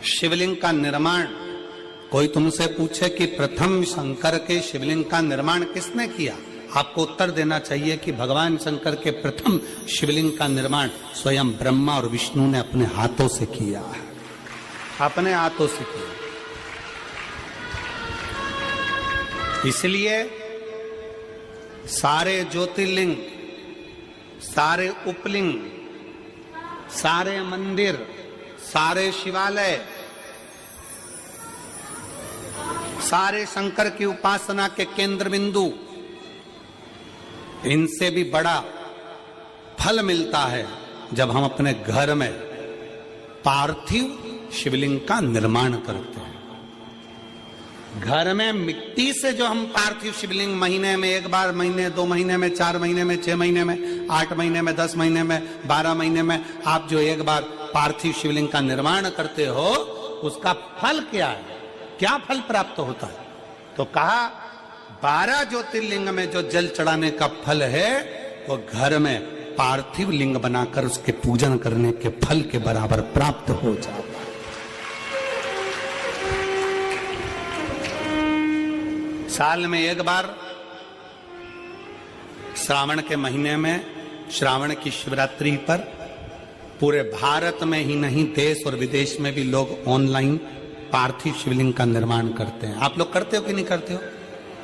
शिवलिंग का निर्माण, कोई तुमसे पूछे कि प्रथम शंकर के शिवलिंग का निर्माण किसने किया, आपको उत्तर देना चाहिए कि भगवान शंकर के प्रथम शिवलिंग का निर्माण स्वयं ब्रह्मा और विष्णु ने अपने हाथों से किया है, अपने हाथों से किया। इसलिए सारे ज्योतिर्लिंग, सारे उपलिंग, सारे मंदिर, सारे शिवालय, सारे शंकर की उपासना के केंद्र बिंदु, इनसे भी बड़ा फल मिलता है जब हम अपने घर में पार्थिव शिवलिंग का निर्माण करते हैं। घर में मिट्टी से जो हम पार्थिव शिवलिंग महीने में एक बार, महीने 2 महीने में, 4 महीने में, 6 महीने में, 8 महीने में, 10 महीने में, 12 महीने में आप जो एक बार पार्थिव शिवलिंग का निर्माण करते हो, उसका फल क्या है, क्या फल प्राप्त होता है? तो कहा 12 ज्योतिर्लिंग में जो जल चढ़ाने का फल है वो घर में पार्थिव लिंग बनाकर उसके पूजन करने के फल के बराबर प्राप्त हो जाता है। साल में एक बार श्रावण के महीने में, श्रावण की शिवरात्रि पर पूरे भारत में ही नहीं देश और विदेश में भी लोग ऑनलाइन पार्थिव शिवलिंग का निर्माण करते हैं। आप लोग करते हो कि नहीं करते हो?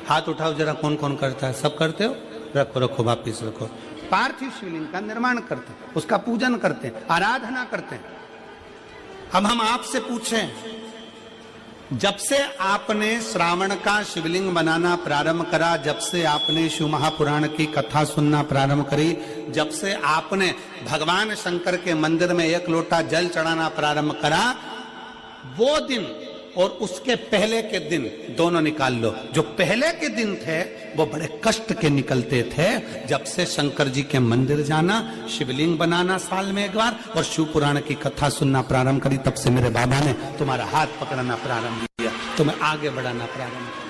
हाथ उठाओ जरा, कौन कौन करता है? सब करते हो? रखो रखो, वापिस रखो। पार्थिव शिवलिंग का निर्माण करते हैं, उसका पूजन करते हैं, आराधना करते हैं। अब हम आपसे पूछें, जब से आपने श्रावण का शिवलिंग बनाना प्रारंभ करा, जब से आपने शिव महापुराण की कथा सुनना प्रारंभ करी, जब से आपने भगवान शंकर के मंदिर में 1 लोटा जल चढ़ाना प्रारंभ करा, वो दिन और उसके पहले के दिन दोनों निकाल लो। जो पहले के दिन थे वो बड़े कष्ट के निकलते थे। जब से शंकर जी के मंदिर जाना, शिवलिंग बनाना साल में एक बार और शिव पुराण की कथा सुनना प्रारंभ करी, तब से मेरे बाबा ने तुम्हारा हाथ पकड़ना प्रारंभ किया, तुम्हें आगे बढ़ाना प्रारंभ किया।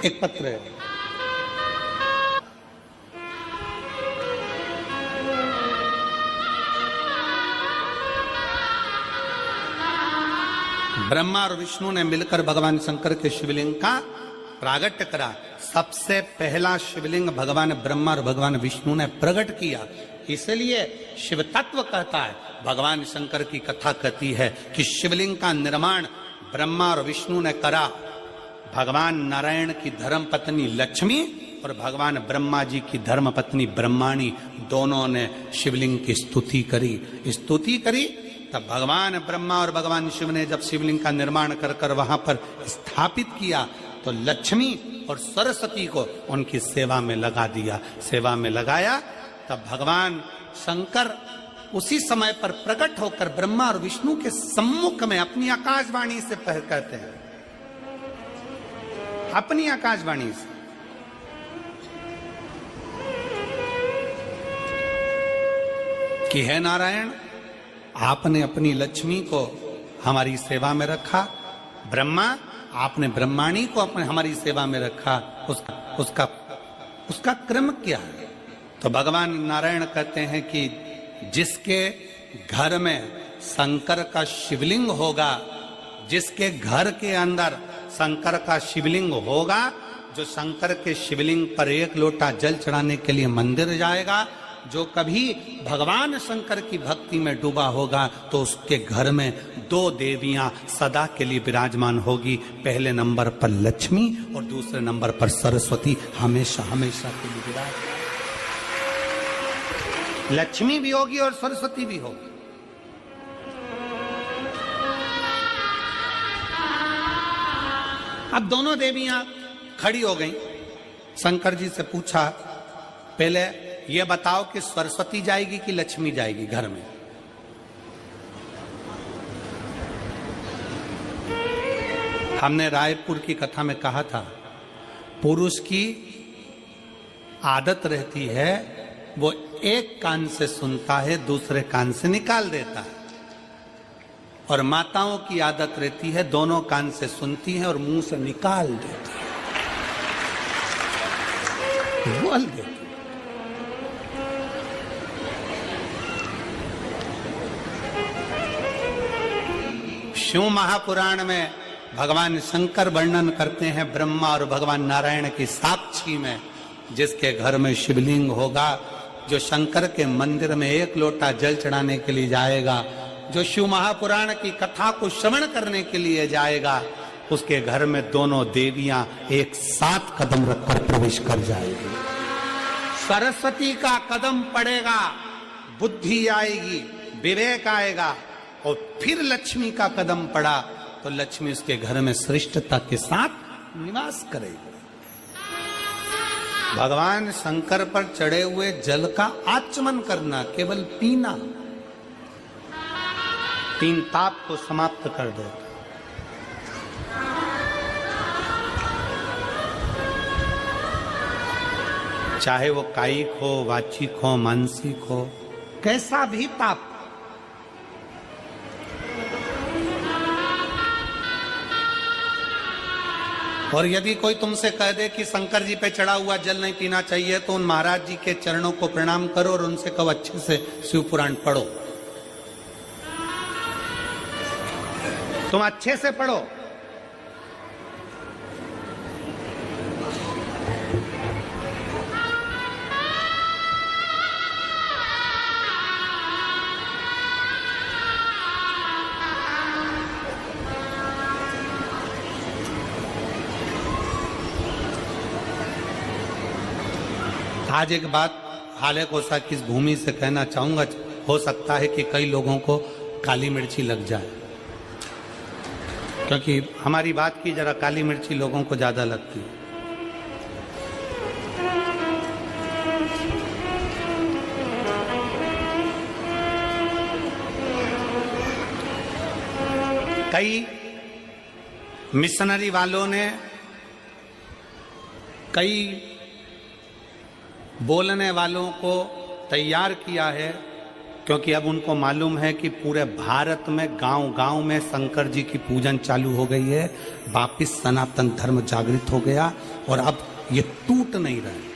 एक पत्र है, ब्रह्मा और विष्णु ने मिलकर भगवान शंकर के शिवलिंग का प्रागट्य करा। सबसे पहला शिवलिंग भगवान ब्रह्मा और भगवान विष्णु ने प्रकट किया। इसलिए शिव तत्व कहता है, भगवान शंकर की कथा कहती है कि शिवलिंग का निर्माण ब्रह्मा और विष्णु ने करा। भगवान नारायण की धर्म पत्नी लक्ष्मी और भगवान ब्रह्मा जी की धर्म पत्नी ब्रह्माणी दोनों ने शिवलिंग की स्तुति करी। तब भगवान ब्रह्मा और भगवान शिव ने जब शिवलिंग का निर्माण कर वहां पर स्थापित किया, तो लक्ष्मी और सरस्वती को उनकी सेवा में लगा दिया। सेवा में लगाया, तब भगवान शंकर उसी समय पर प्रकट होकर ब्रह्मा और विष्णु के सम्मुख में अपनी आकाशवाणी से कहते हैं, अपनी आकाशवाणी से, कि हे नारायण, आपने अपनी लक्ष्मी को हमारी सेवा में रखा, ब्रह्मा आपने ब्रह्माणी को अपने हमारी सेवा में रखा, उसका क्रम क्या है? तो भगवान नारायण कहते हैं कि जिसके घर में शंकर का शिवलिंग होगा, जिसके घर के अंदर शंकर का शिवलिंग होगा, जो शंकर के शिवलिंग पर 1 लोटा जल चढ़ाने के लिए मंदिर जाएगा, जो कभी भगवान शंकर की भक्ति में डूबा होगा, तो उसके घर में 2 देवियां सदा के लिए विराजमान होगी। पहले नंबर पर लक्ष्मी और दूसरे नंबर पर सरस्वती, हमेशा हमेशा के लिए विराजमान। लक्ष्मी भी होगी और सरस्वती भी होगी। अब दोनों देवियां खड़ी हो गईं। शंकर जी से पूछा, पहले ये बताओ कि सरस्वती जाएगी कि लक्ष्मी जाएगी घर में? हमने रायपुर की कथा में कहा था, पुरुष की आदत रहती है वो एक कान से सुनता है, दूसरे कान से निकाल देता है, और माताओं की आदत रहती है दोनों कान से सुनती है और मुंह से निकाल देती है, बोल देती है। शिव महापुराण में भगवान शंकर वर्णन करते हैं ब्रह्मा और भगवान नारायण की साक्षी में, जिसके घर में शिवलिंग होगा, जो शंकर के मंदिर में एक लोटा जल चढ़ाने के लिए जाएगा, जो शिव महापुराण की कथा को श्रवण करने के लिए जाएगा, उसके घर में दोनों देवियां एक साथ कदम रखकर प्रवेश कर जाएगी। सरस्वती का कदम पड़ेगा, बुद्धि आएगी, विवेक आएगा, और फिर लक्ष्मी का कदम पड़ा तो लक्ष्मी उसके घर में श्रेष्ठता के साथ निवास करेगी। भगवान शंकर पर चढ़े हुए जल का आचमन करना, केवल पीना, 3 ताप को समाप्त कर देता। चाहे वो कायिक हो, वाचिक हो, मानसिक हो, कैसा भी ताप। और यदि कोई तुमसे कह दे कि शंकर जी पे चढ़ा हुआ जल नहीं पीना चाहिए, तो उन महाराज जी के चरणों को प्रणाम करो और उनसे कहो अच्छे से शिव पुराण पढ़ो, तुम अच्छे से पढ़ो। आज एक बात हाले कोसा की इस भूमि से कहना चाहूंगा, हो सकता है कि कई लोगों को काली मिर्ची लग जाए, क्योंकि हमारी बात की जरा काली मिर्ची लोगों को ज्यादा लगती है। कई मिशनरी वालों ने, कई बोलने वालों को तैयार किया है, क्योंकि अब उनको मालूम है कि पूरे भारत में गांव-गांव में शंकर जी की पूजन चालू हो गई है, वापिस सनातन धर्म जागृत हो गया और अब ये टूट नहीं रहे।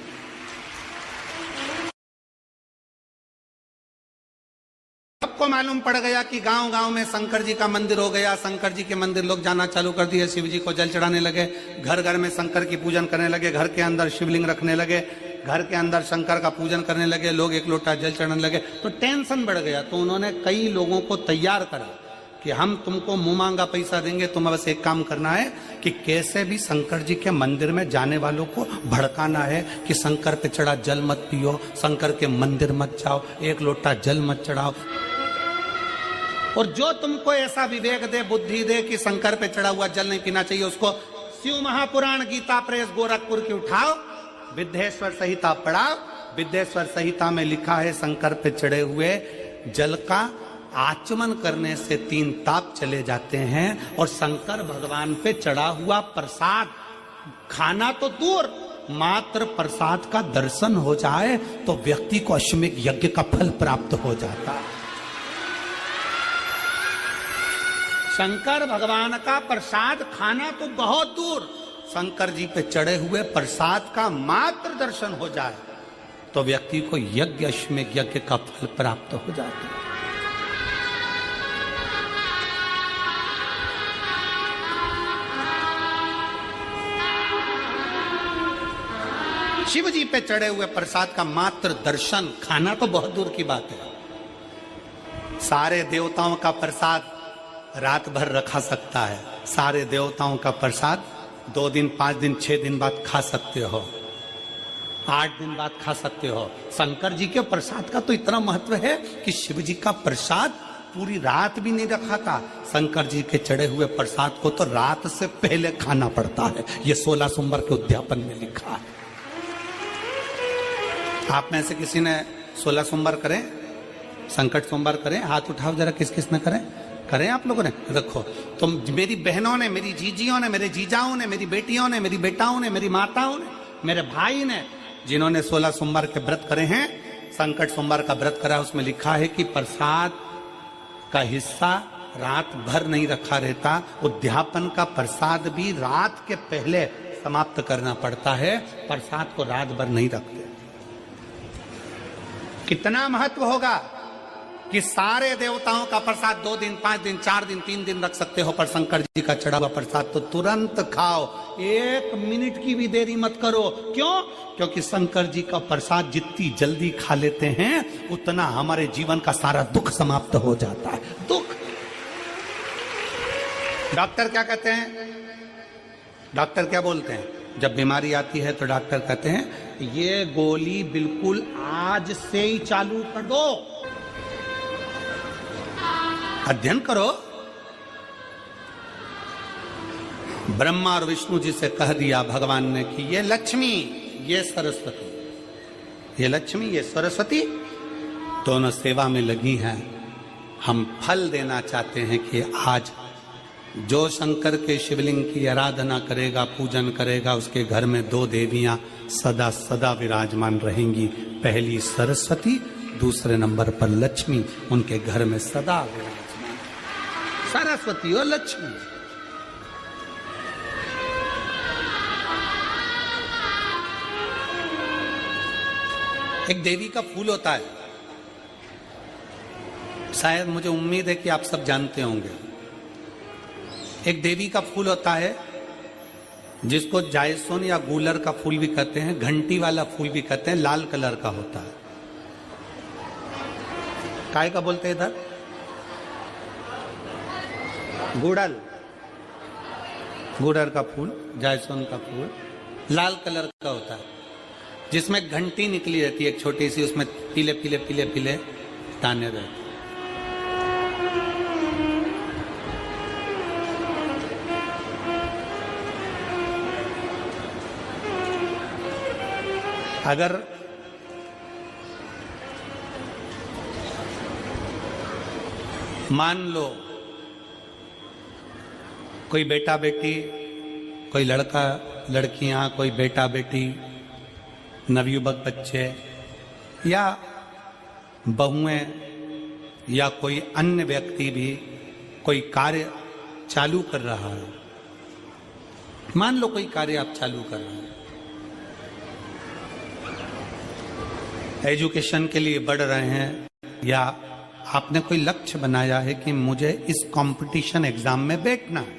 सबको मालूम पड़ गया कि गांव-गांव में शंकर जी का मंदिर हो गया, शंकर जी के मंदिर लोग जाना चालू कर दिए, शिव जी को जल चढ़ाने लगे, घर घर में शंकर की पूजन करने लगे, घर के अंदर शिवलिंग रखने लगे, घर के अंदर शंकर का पूजन करने लगे, लोग एक लोटा जल चढ़ाने लगे, तो टेंशन बढ़ गया। तो उन्होंने कई लोगों को तैयार करा कि हम तुमको मुंह मांगा पैसा देंगे, तुम्हें बस एक काम करना है कि कैसे भी शंकर जी के मंदिर में जाने वालों को भड़काना है कि शंकर पे चढ़ा जल मत पियो, शंकर के मंदिर मत जाओ, एक लोटा जल मत चढ़ाओ। और जो तुमको ऐसा विवेक दे, बुद्धि दे कि शंकर पे चढ़ा हुआ जल नहीं पीना चाहिए, उसको शिव महापुराण गीता प्रेस गोरखपुर की उठाओ, विद्येश्वर संहिता पढ़ाओ। विद्येश्वर संहिता में लिखा है शंकर पे चढ़े हुए जल का आचमन करने से 3 ताप चले जाते हैं, और शंकर भगवान पे चढ़ा हुआ प्रसाद खाना तो दूर, मात्र प्रसाद का दर्शन हो जाए तो व्यक्ति को अश्वमेध यज्ञ का फल प्राप्त हो जाता है। शंकर भगवान का प्रसाद खाना तो बहुत दूर, शंकर जी पे चढ़े हुए प्रसाद का मात्र दर्शन हो जाए तो व्यक्ति को यज्ञ अश्वमेध यज्ञ का फल प्राप्त हो जाता है। शिव जी पे चढ़े हुए प्रसाद का मात्र दर्शन, खाना तो बहुत दूर की बात है। सारे देवताओं का प्रसाद रात भर रखा सकता है, सारे देवताओं का प्रसाद 2 दिन, 5 दिन, 6 दिन बाद खा सकते हो, 8 दिन बाद खा सकते हो। शंकर जी के प्रसाद का तो इतना महत्व है कि शिव जी का प्रसाद पूरी रात भी नहीं रखा था, शंकर जी के चढ़े हुए प्रसाद को तो रात से पहले खाना पड़ता है। ये 16 सोमवार के उद्यापन में लिखा है। आप में से किसी ने 16 सोमवार करें, संकट सोमवार करें? हाथ उठाओ जरा, किस किस ने करें? करें आप लोगों ने? रखो। तो मेरी बहनों ने, मेरी जीजियों ने, मेरे जीजाओं ने, मेरी बेटियों ने, मेरी बेटाओं ने, मेरी माताओं ने, मेरे भाई ने, जिन्होंने 16 सोमवार के व्रत करे हैं, संकट सोमवार का व्रत करा, उसमें लिखा है कि प्रसाद का हिस्सा रात भर नहीं रखा रहता, उद्यापन का प्रसाद भी रात के पहले समाप्त करना पड़ता है, प्रसाद को रात भर नहीं रखते। कितना महत्व होगा। कि सारे देवताओं का प्रसाद 2 दिन 5 दिन 4 दिन 3 दिन रख सकते हो, पर शंकर जी का चढ़ा हुआ प्रसाद तो तुरंत खाओ, 1 मिनट की भी देरी मत करो। क्यों? क्योंकि शंकर जी का प्रसाद जितनी जल्दी खा लेते हैं उतना हमारे जीवन का सारा दुख समाप्त हो जाता है। दुख। डॉक्टर क्या कहते हैं? डॉक्टर क्या बोलते हैं? जब बीमारी आती है तो डॉक्टर कहते हैं ये गोली बिल्कुल आज से ही चालू कर दो, अध्ययन करो। ब्रह्मा और विष्णु जी से कह दिया भगवान ने कि ये लक्ष्मी, ये सरस्वती, ये लक्ष्मी, ये सरस्वती दोनों सेवा में लगी हैं। हम फल देना चाहते हैं कि आज जो शंकर के शिवलिंग की आराधना करेगा, पूजन करेगा, उसके घर में 2 देवियां सदा सदा विराजमान रहेंगी। पहली सरस्वती, दूसरे नंबर पर लक्ष्मी, उनके घर में सदा विराजमान। सरस्वती और लक्ष्मी। एक देवी का फूल होता है, शायद मुझे उम्मीद है कि आप सब जानते होंगे। एक देवी का फूल होता है जिसको जायसोन या गूलर का फूल भी कहते हैं, घंटी वाला फूल भी कहते हैं, लाल कलर का होता है। काय का बोलते हैं इधर? गुड़ल, गुड़र का फूल, जायसोन का फूल लाल कलर का होता है, जिसमें घंटी निकली रहती है एक छोटी सी, उसमें पीले पीले पीले पीले दाने रहते हैं। अगर मान लो कोई बेटा बेटी, कोई लड़का लड़कियां, कोई बेटा बेटी, नवयुवक बच्चे या बहुएं या कोई अन्य व्यक्ति भी कोई कार्य चालू कर रहा है। मान लो कोई कार्य आप चालू कर रहे हैं, एजुकेशन के लिए बढ़ रहे हैं, या आपने कोई लक्ष्य बनाया है कि मुझे इस कंपटीशन एग्जाम में बैठना है,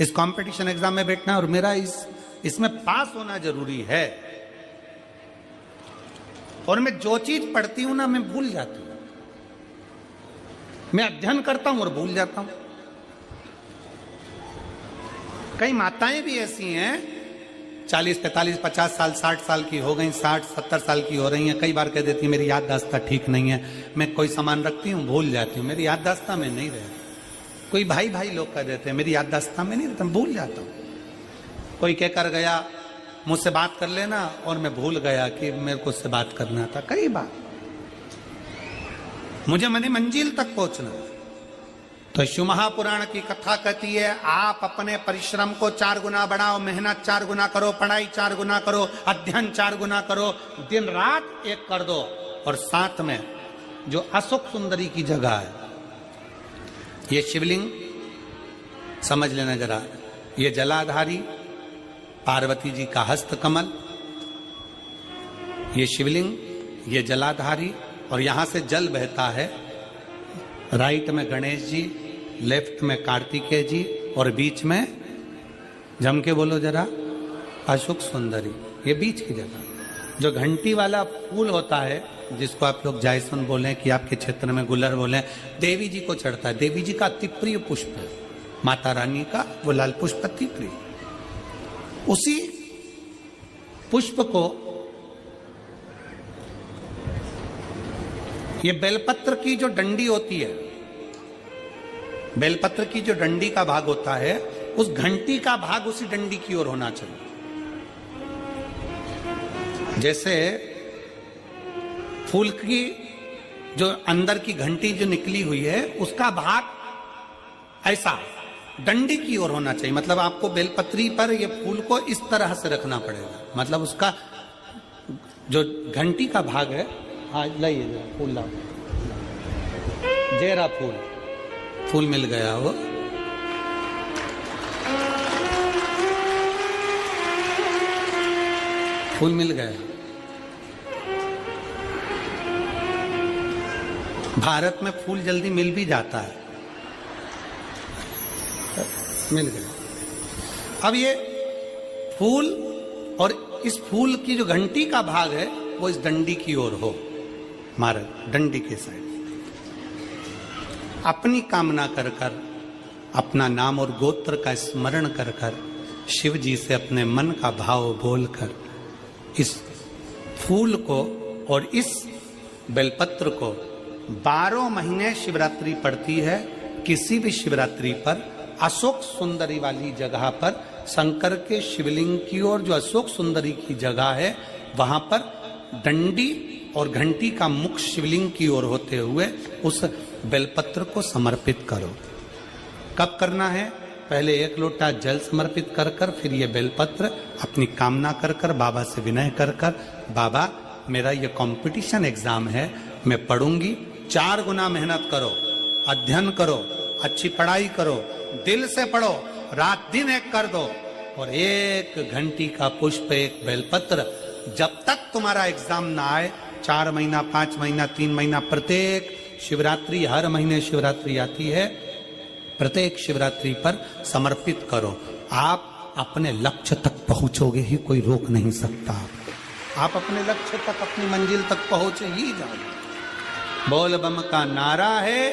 इस कंपटीशन एग्जाम में बैठना है और मेरा इसमें पास होना जरूरी है, और मैं जो चीज पढ़ती हूं ना मैं भूल जाती हूं, मैं अध्ययन करता हूं और भूल जाता हूं। कई माताएं भी ऐसी हैं 40, 45, 50 साल, 60 साल की हो गई, 60, 70 साल की हो रही हैं, कई बार कह देती मेरी याददाश्त ठीक नहीं है, मैं कोई सामान रखती हूँ भूल जाती हूँ, मेरी याददाश्त में नहीं रहती। कोई भाई भाई लोग कह देते हैं मेरी याददाश्त में नहीं रहता, भूल जाता हूँ। कोई कहकर गया मुझसे बात कर लेना और मैं भूल गया कि मेरे को उससे बात करना था। कई बार मुझे मनी मंजिल तक पहुंचना। तो शिव महापुराण की कथा कहती है आप अपने परिश्रम को 4 गुना बढ़ाओ, मेहनत 4 गुना करो, पढ़ाई 4 गुना करो, अध्ययन 4 गुना करो, दिन रात एक कर दो। और साथ में जो अशोक सुंदरी की जगह है, ये शिवलिंग समझ लेना जरा, ये जलाधारी पार्वती जी का हस्त कमल, ये शिवलिंग, ये जलाधारी, और यहां से जल बहता है। राइट में गणेश जी, लेफ्ट में कार्तिकेय जी, और बीच में जम के बोलो जरा अशोक सुंदरी। ये बीच की जगह जो घंटी वाला फूल होता है, जिसको आप लोग जायसोन बोले कि आपके क्षेत्र में गुलर बोले, देवी जी को चढ़ता है। देवी जी का अति प्रिय पुष्प है, माता रानी का वो लाल पुष्प अति प्रिय। उसी पुष्प को ये बेलपत्र की जो डंडी होती है, बेलपत्र की जो डंडी का भाग होता है, उस घंटी का भाग उसी डंडी की ओर होना चाहिए। जैसे फूल की जो अंदर की घंटी जो निकली हुई है, उसका भाग ऐसा डंडी की ओर होना चाहिए। मतलब आपको बेलपत्री पर ये फूल को इस तरह से रखना पड़ेगा, मतलब उसका जो घंटी का भाग है। हाँ लाइए फूल लाओ, जेरा फूल, फूल मिल गया वो। फूल मिल गया। भारत में फूल जल्दी मिल भी जाता है, मिल गया। अब ये फूल और इस फूल की जो घंटी का भाग है वो इस डंडी की ओर हो, हमारे डंडी के साइड। अपनी कामना कर कर, अपना नाम और गोत्र का स्मरण कर कर, शिव जी से अपने मन का भाव बोलकर इस फूल को और इस बेलपत्र को 12 महीने शिवरात्रि पड़ती है। किसी भी शिवरात्रि पर अशोक सुंदरी वाली जगह पर, शंकर के शिवलिंग की ओर जो अशोक सुंदरी की जगह है, वहां पर डंडी और घंटी का मुख शिवलिंग की ओर होते हुए उस बेलपत्र को समर्पित करो। कब करना है? पहले 1 लोटा जल समर्पित कर कर, फिर ये बेलपत्र अपनी कामना कर कर, बाबा से विनय कर कर, बाबा मेरा ये कंपटीशन एग्जाम है, मैं पढ़ूंगी, 4 गुना मेहनत करो, अध्ययन करो, अच्छी पढ़ाई करो, दिल से पढ़ो, रात दिन एक कर दो, और 1 घंटी का पुष्प, 1 बेलपत्र, जब तक तुम्हारा एग्जाम ना आए, 4 महीना, 5 महीना, 3 महीना, प्रत्येक शिवरात्रि, हर महीने शिवरात्रि आती है, प्रत्येक शिवरात्रि पर समर्पित करो। आप अपने लक्ष्य तक पहुंचोगे ही, कोई रोक नहीं सकता। आप अपने लक्ष्य तक, अपनी मंजिल तक पहुंचे ही जाओगे। बोल बम का नारा है,